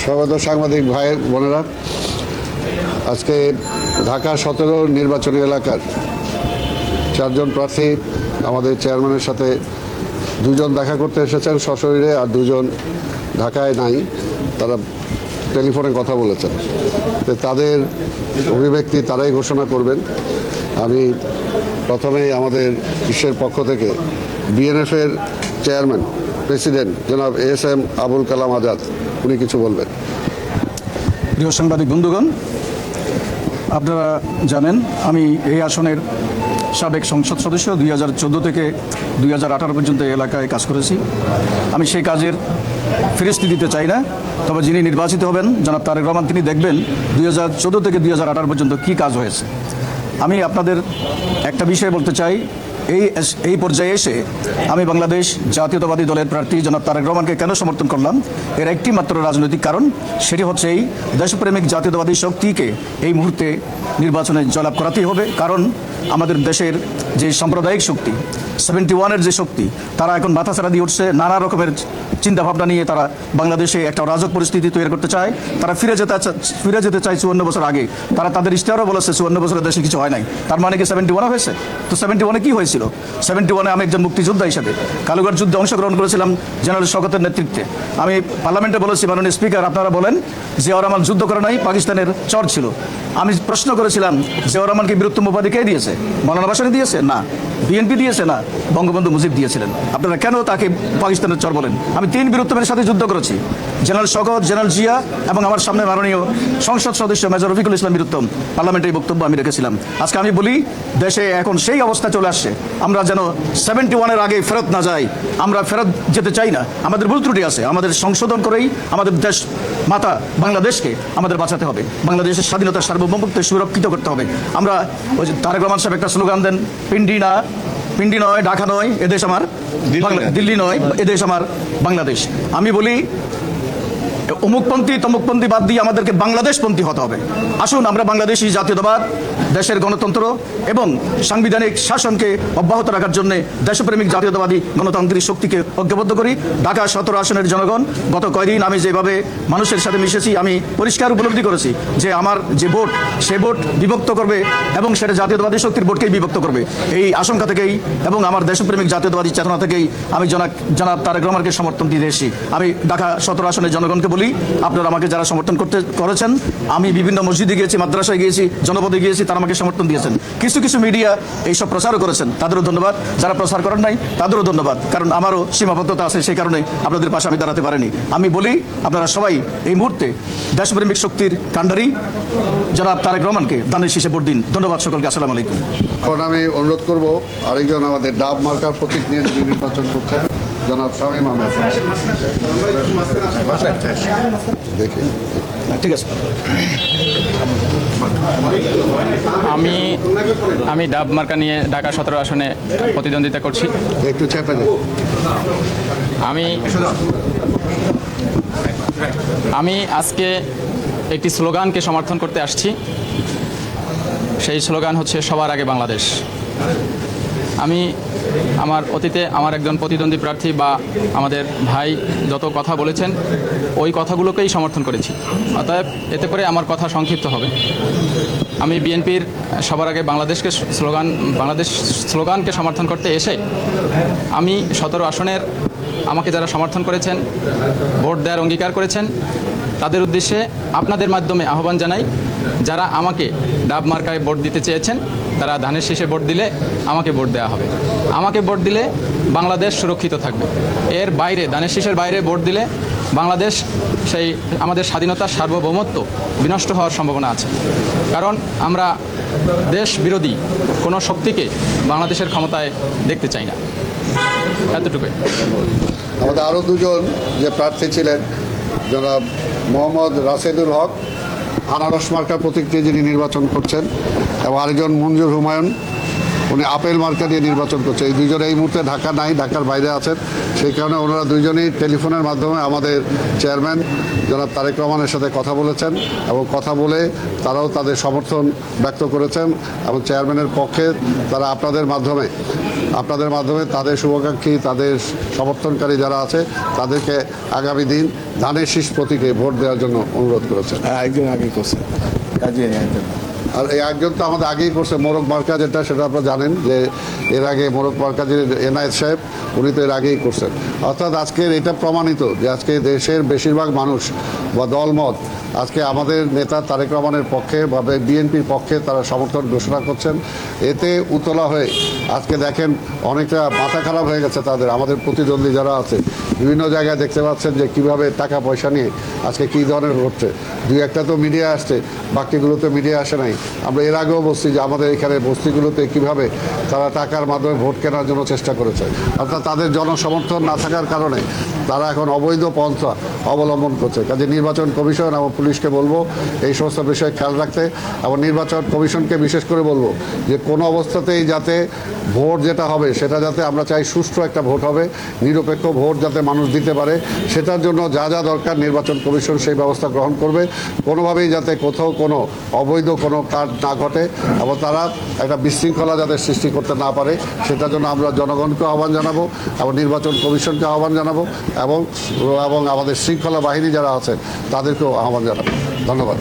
সর্বদা সাংবাদিক ভাই বোনেরা, আজকে ঢাকা 17 নির্বাচনী এলাকার 4 জন প্রার্থী আমাদের চেয়ারম্যানের সাথে 2 জন দেখা করতে এসেছেন সশরীরে, আর 2 জন ঢাকায় নাই, তারা টেলিফোনে কথা বলেছেন। তো তাদের অভিব্যক্তি তারাই ঘোষণা করবেন। আমি প্রথমেই আমাদের ইসের পক্ষ থেকে বিএনএফের চেয়ারম্যান প্রেসিডেন্ট জনাব এস.এম. আবুল কালাম আজাদ, উনি কিছু বলবেন। প্রিয় সাংবাদিক বন্ধুগণ, আপনারা জানেন আমি এই আসনের সাবেক সংসদ সদস্য। 2014 থেকে 2018 পর্যন্ত এই এলাকায় কাজ করেছি। আমি সেই কাজের ফিরিস্তি দিতে চাই না, তবে যিনি নির্বাচিত হবেন জনাব তারেক রহমান, তিনি দেখবেন 2014 থেকে 2018 পর্যন্ত কী কাজ হয়েছে। আমি আপনাদের একটা বিষয় বলতে চাই, এই পর্যায়ে এসে আমি বাংলাদেশ জাতীয়তাবাদী দলের প্রার্থী জনাব তারেক রহমানকে কেন সমর্থন করলাম, এর একটি মাত্র রাজনৈতিক কারণ, সেটি হচ্ছে এই দেশপ্রেমিক জাতীয়তাবাদী শক্তিকে এই মুহূর্তে নির্বাচনে জয়লাভ করাতেই হবে। কারণ আমাদের দেশের যে সাম্প্রদায়িক শক্তি 71-এর যে শক্তি, তারা এখন মাথাছাড়া দিয়ে উঠছে। নানা রকমের চিন্তাভাবনা নিয়ে তারা বাংলাদেশে একটা অরাজক পরিস্থিতি তৈরি করতে চায়। তারা ফিরে যেতে চায় 54 বছর আগে। তারা তাদের ইশতেহারও বলেছে 54 বছরের দেশে কিছু হয় নাই। তার মানে কি 71 হয়েছে? তো 71-এ কী হয়েছিল? 71-এ আমি একজন মুক্তিযোদ্ধা হিসেবে কালুঘাট যুদ্ধে অংশগ্রহণ করেছিলাম জেনারেল শওকতের নেতৃত্বে। আমি পার্লামেন্টে বলেছি, মাননীয় স্পিকার, আপনারা বলেন জিয়াউর রহমান যুদ্ধ করে নাই, পাকিস্তানের চর ছিল। আমি প্রশ্ন করেছিলাম, জিয়াউর রহমানকে বীরত্তম উপাধি কে দিয়েছে? মৌলানা ভাসানী দিয়েছে? না। বিএনপি দিয়েছে? না। বঙ্গবন্ধু মুজিব দিয়েছিলেন। আপনারা কেন তাকে পাকিস্তানের চর বলেন? আমি 3 বীরত্তমের সাথে যুদ্ধ করেছি, জেনারেল শওকত, জেনারেল জিয়া এবং আমার সামনে মাননীয় সংসদ সদস্য মেজর রফিকুল ইসলাম বীরত্তম। পার্লামেন্টে এই বক্তব্য আমি রেখেছিলাম। আজকে আমি বলি, দেশে এখন সেই অবস্থা চলে আসছে, আমরা যেন 71-এর আগে ফেরত না যাই। আমরা ফেরত যেতে চাই না। আমাদের ভুল ত্রুটি আছে, আমাদের সংশোধন করেই আমাদের দেশ মাতা বাংলাদেশকে আমাদের বাঁচাতে হবে। বাংলাদেশের স্বাধীনতা সার্বভৌমত্ব সুরক্ষিত করতে হবে। আমরা ওই যে তারেক রহমান সাহেব একটা স্লোগান দেন, পিন্ডি নয়, ঢাকা নয়, এদেশ আমার দিল্লি নয়, এদেশ আমার বাংলাদেশ। আমি বলি, অমুকপন্থী তমুকপন্থী বাদ দিয়ে আমাদেরকে বাংলাদেশপন্থী হতে হবে। আসুন আমরা বাংলাদেশি জাতীয়তাবাদ, দেশের গণতন্ত্র এবং সাংবিধানিক শাসনকে অব্যাহত রাখার জন্য দেশপ্রেমিক জাতীয়তাবাদী গণতান্ত্রিক শক্তিকে ঐক্যবদ্ধ করি। ঢাকা 17 আসনের জনগণ, গত কয়দিন আমি যেভাবে মানুষের সাথে মিশেছি, আমি পরিষ্কার উপলব্ধি করেছি যে আমার যে ভোট, সে ভোট বিভক্ত করবে এবং সেটা জাতীয়তাবাদী শক্তির ভোটকেই বিভক্ত করবে। এই আশঙ্কা থেকেই এবং আমার দেশপ্রেমিক জাতীয়তাবাদী চেতনা থেকেই আমি জনাব তারেক রহমানকে সমর্থন দিয়ে এসেছি। আমি ঢাকা 17 আসনের জনগণকে বলি, আপনারা আমাকে যারা সমর্থন করেছেন, আমি বিভিন্ন মসজিদে গিয়েছি, মাদ্রাসায় গিয়েছি, জনপদে গিয়েছি, তারা আমাকে সমর্থন দিয়েছেন। কিছু মিডিয়া এইসব প্রচারও করেছেন, তাদেরও ধন্যবাদ। যারা প্রচার করেন নাই তাদেরও ধন্যবাদ, কারণ আমারও সীমাবদ্ধতা আছে, সেই কারণে আপনাদের পাশে আমি দাঁড়াতে পারিনি। আমি বলি, আপনারা সবাই এই মুহূর্তে দেশপ্রেমিক শক্তির কাণ্ডারি জনাব তারেক রহমানকে দানের শীষে ভোট দিন। ধন্যবাদ সকলকে। আসসালামু আলাইকুম। এখন আমি অনুরোধ করব আরেকজন আমাদের ডাব মার্কার প্রতীক নিয়ে যিনি নির্বাচন করছেন, জনাব শামীম আহমেদ। দেখি, ঠিক আছে। আমি ডাব মার্কা নিয়ে ঢাকা 17 আসনে প্রতিদ্বন্দ্বিতা করছি। একটু চেপে দেন। আমি আজকে একটি স্লোগানকে সমর্থন করতে আসছি। সেই স্লোগান হচ্ছে সবার আগে বাংলাদেশ। আমি আমার অতীতে আমার একজন প্রতিদ্বন্দ্বী প্রার্থী বা আমাদের ভাই যত কথা বলেছেন, ওই কথাগুলোকেই সমর্থন করেছি। অতএব এতে করে আমার কথা সংক্ষিপ্ত হবে। আমি বিএনপির সবার আগে বাংলাদেশ স্লোগানকে সমর্থন করতে এসে আমি 17 আসনের আমাকে যারা সমর্থন করেছেন, ভোট দেওয়ার অঙ্গীকার করেছেন, তাদের উদ্দেশ্যে আপনাদের মাধ্যমে আহ্বান জানাই, যারা আমাকে ডাব মার্কায় ভোট দিতে চেয়েছেন, তারা ধানের শীষে ভোট দিলে আমাকে ভোট দেওয়া হবে। আমাকে ভোট দিলে বাংলাদেশ সুরক্ষিত থাকবে। এর বাইরে, ধানের শীষের বাইরে ভোট দিলে বাংলাদেশ, সেই আমাদের স্বাধীনতার সার্বভৌমত্ব বিনষ্ট হওয়ার সম্ভাবনা আছে। কারণ আমরা দেশ বিরোধী কোনো শক্তিকে বাংলাদেশের ক্ষমতায় দেখতে চাই না। এতটুকুই। আমাদের আরও 2 জন যে প্রার্থী ছিলেন, জনাব মোহাম্মদ রাশেদুল হক আনারস মার্কা প্রতীক নিয়ে যিনি নির্বাচন করছেন, এবং আরেকজন মঞ্জুর হুমায়ুন উনি আপেল মার্কা দিয়ে নির্বাচন করছে। এই দুইজন এই মুহূর্তে ঢাকা নাই, ঢাকার বাইরে আছেন। সেই কারণে ওনারা দুইজনই টেলিফোনের মাধ্যমে আমাদের চেয়ারম্যান জনাব তারেক রহমানের সাথে কথা বলেছেন এবং কথা বলে তারাও তাদের সমর্থন ব্যক্ত করেছেন এবং চেয়ারম্যানের পক্ষে তারা আপনাদের মাধ্যমে তাদের শুভাকাঙ্ক্ষী, তাদের সমর্থনকারী যারা আছে তাদেরকে আগামী দিন ধানের শীষ প্রতীকে ভোট দেওয়ার জন্য অনুরোধ করেছেন। একজন আগে করছে কাজে একজন আর এই একজন তো আমাদের আগেই করছে মোরগ মার্কা, যেটা সেটা আপনারা জানেন যে এর আগে মোরগ মার্কা যে এনায়েত সাহেব উনি তো এর আগেই করছেন। অর্থাৎ আজকের এটা প্রমাণিত যে আজকে দেশের বেশিরভাগ মানুষ বা দলমত আজকে আমাদের নেতা তারেক রহমানের পক্ষে বা বিএনপির পক্ষে তারা সমর্থন ঘোষণা করছেন। এতে উতলা হয়ে আজকে দেখেন অনেকটা মাথা খারাপ হয়ে গেছে তাদের, আমাদের প্রতিদ্বন্দ্বী যারা আছে বিভিন্ন জায়গায় দেখতে পাচ্ছেন যে কিভাবে টাকা পয়সা নিয়ে আজকে কী ধরনের হচ্ছে। দুই একটা তো মিডিয়া আসছে, বাকিগুলোতে মিডিয়া আসে নাই। আমরা এর আগেও বলছি যে আমাদের এখানে বস্তিগুলোতে কিভাবে তারা টাকার মাধ্যমে ভোট কেনার জন্য চেষ্টা করেছে। অর্থাৎ তাদের জনসমর্থন না থাকার কারণে তারা এখন অবৈধ পন্থা অবলম্বন করছে। কাজে নির্বাচন কমিশন এবং পুলিশকে বলবো এই সমস্ত বিষয়ে খেয়াল রাখতে এবং নির্বাচন কমিশনকে বিশেষ করে বলবো যে কোনো অবস্থাতেই যাতে ভোট যেটা হবে সেটা যাতে আমরা চাই সুষ্ঠু একটা ভোট হবে, নিরপেক্ষ ভোট যাতে মানুষ দিতে পারে, সেটার জন্য যা যা দরকার নির্বাচন কমিশন সেই ব্যবস্থা গ্রহণ করবে। কোনোভাবেই যাতে কোথাও কোনো অবৈধ কোনো কাজ না ঘটে এবং তারা একটা বিশৃঙ্খলা যাতে সৃষ্টি করতে না পারে সেটার জন্য আমরা জনগণকে আহ্বান জানাবো এবং নির্বাচন কমিশনকে আহ্বান জানাবো এবং আমাদের শৃঙ্খলা বাহিনী যারা আছে তাদেরকেও আহ্বান জানাবো। ধন্যবাদ।